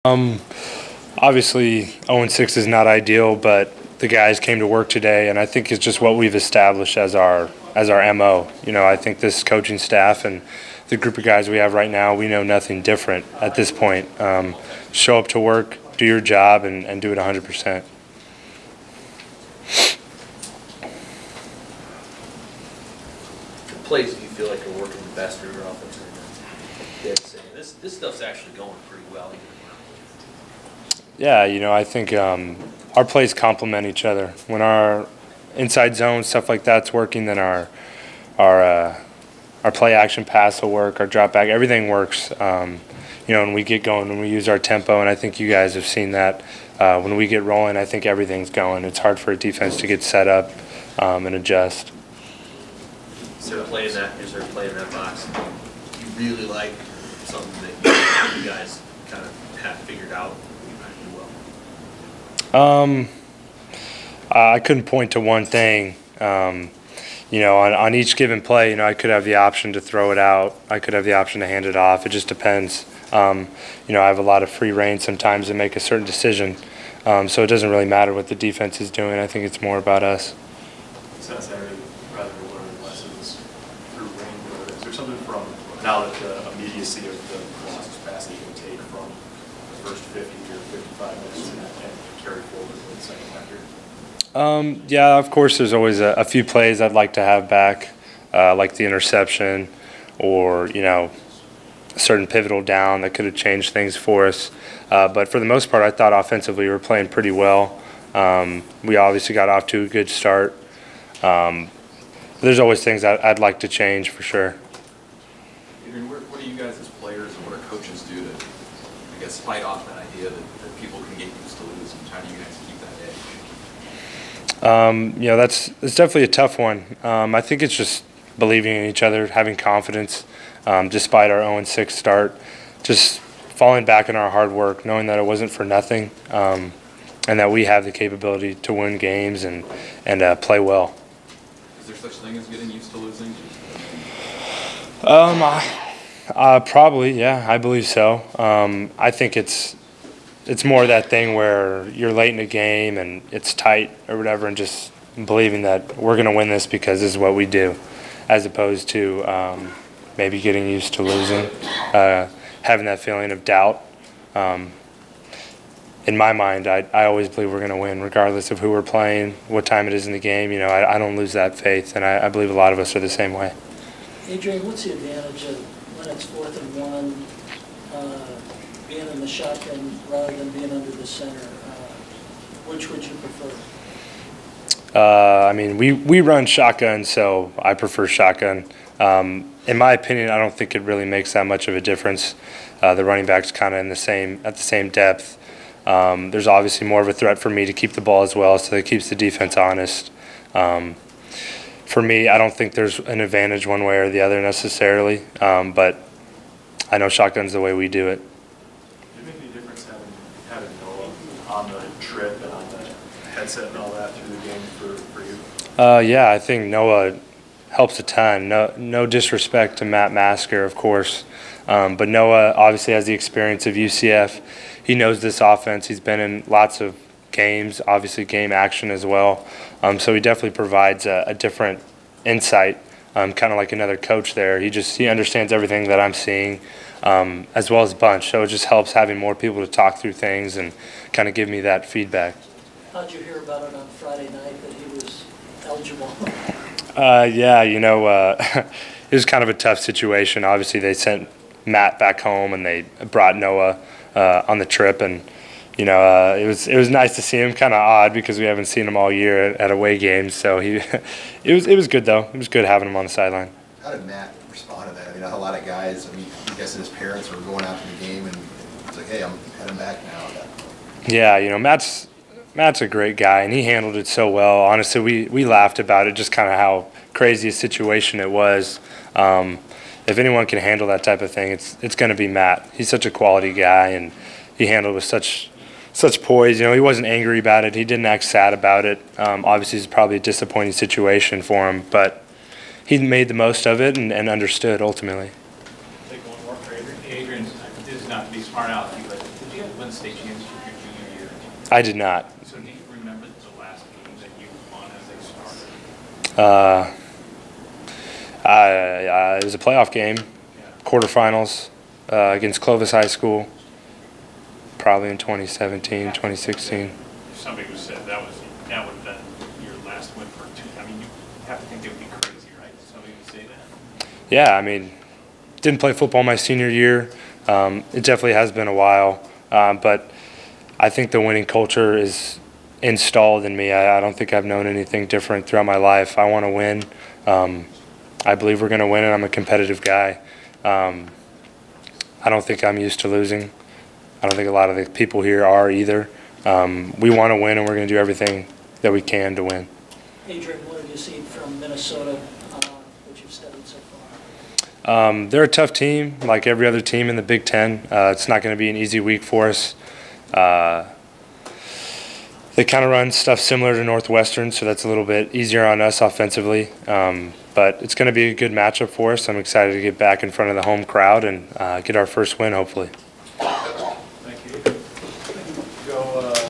Um, Obviously, 0-6 is not ideal, but the guys came to work today, and I think it's just what we've established as our MO. You know, I think this coaching staff and the group of guys we have right now, we know nothing different at this point. Show up to work, do your job, and do it 100%. What plays do you feel like are working the best for your offense right now? This stuff's actually going pretty well. Yeah, you know, I think our plays complement each other. When our inside zone stuff like that's working, then our play action pass will work, our drop back, everything works. You know, when we get going, when we use our tempo, and I think you guys have seen that. When we get rolling, I think everything's going. It's hard for a defense to get set up and adjust. Is there a play in that box you really like, something that you guys kind of have figured out? I couldn't point to one thing. You know, on each given play, you know, I could have the option to throw it out. I could have the option to hand it off. It just depends. You know, I have a lot of free reign sometimes to make a certain decision. So it doesn't really matter what the defense is doing. I think it's more about us. Since I rather learn lessons through rain, is there something from now that the immediacy of the velocity passing you can take from the first 50 or 55 minutes and carry forward in the second half here? Yeah, of course, there's always a few plays I'd like to have back, like the interception or, you know, a certain pivotal down that could have changed things for us. But for the most part, I thought offensively we were playing pretty well. We obviously got off to a good start. There's always things I'd like to change for sure. Adrian, what do you guys as players and what do coaches do to, I guess, fight off that idea that people can get used to losing? How do you guys keep that edge? You know, that's definitely a tough one. I think it's just believing in each other, having confidence, despite our 0-6 start, just falling back in our hard work, knowing that it wasn't for nothing, and that we have the capability to win games and play well. Is there such thing as getting used to losing? Probably, yeah, I believe so. I think it's more that thing where you're late in a game and it's tight or whatever, and just believing that we're going to win this because this is what we do, as opposed to maybe getting used to losing, having that feeling of doubt. In my mind, I always believe we're going to win, regardless of who we're playing, what time it is in the game. You know, I don't lose that faith, and I believe a lot of us are the same way. Adrian, what's the advantage of when it's 4th and 1, being in the shotgun rather than being under the center? Which would you prefer? I mean, we run shotgun, so I prefer shotgun. In my opinion, I don't think it really makes that much of a difference. The running back's kind of at the same depth. There's obviously more of a threat for me to keep the ball as well, so it keeps the defense honest. For me, I don't think there's an advantage one way or the other necessarily, but I know shotgun's the way we do it. Did it make any difference having Noah on the trip and on the headset and all that through the game for you? Yeah, I think Noah helps a ton. No disrespect to Matt Masker, of course, but Noah obviously has the experience of UCF. He knows this offense. He's been in lots of games, obviously game action as well. So he definitely provides a different insight, kind of like another coach there. He understands everything that I'm seeing, as well as Bunch. So it just helps having more people to talk through things and kind of give me that feedback. How'd you hear about it on Friday night that he was eligible? Yeah, you know, it was kind of a tough situation. Obviously, they sent Matt back home and they brought Noah on the trip, and you know, it was nice to see him. Kind of odd because we haven't seen him all year at away games. So it was good though. It was good having him on the sideline. How did Matt respond to that? I mean, a lot of guys. I mean, I guess his parents were going out to the game, and it's like, hey, I'm heading back now. Yeah, you know, Matt's a great guy, and he handled it so well. Honestly, we laughed about it, just kind of how crazy a situation it was. If anyone can handle that type of thing, it's going to be Matt. He's such a quality guy, and he handled it with such poise. You know, he wasn't angry about it. He didn't act sad about it. Obviously, it's probably a disappointing situation for him, but he made the most of it and understood ultimately. Take one more for Adrian. Adrian, this is not to be smart alecky, but did you have win state championship your junior year. I did not. So do you remember the last game that you won as a starter? It was a playoff game, quarterfinals against Clovis High School, probably in 2017, 2016. If somebody would have said that would have been your last win for two, I mean, you have to think it would be crazy, right? Somebody would say that? Yeah, I mean, didn't play football my senior year. It definitely has been a while, but I think the winning culture is installed in me. I don't think I've known anything different throughout my life. I want to win. I believe we're going to win, and I'm a competitive guy. I don't think I'm used to losing. I don't think a lot of the people here are either. We want to win, and we're going to do everything that we can to win. Adrian, what have you seen from Minnesota, which you've studied so far? They're a tough team, like every other team in the Big Ten. It's not going to be an easy week for us. They kind of run stuff similar to Northwestern, so that's a little bit easier on us offensively. But it's going to be a good matchup for us. I'm excited to get back in front of the home crowd and get our first win, hopefully.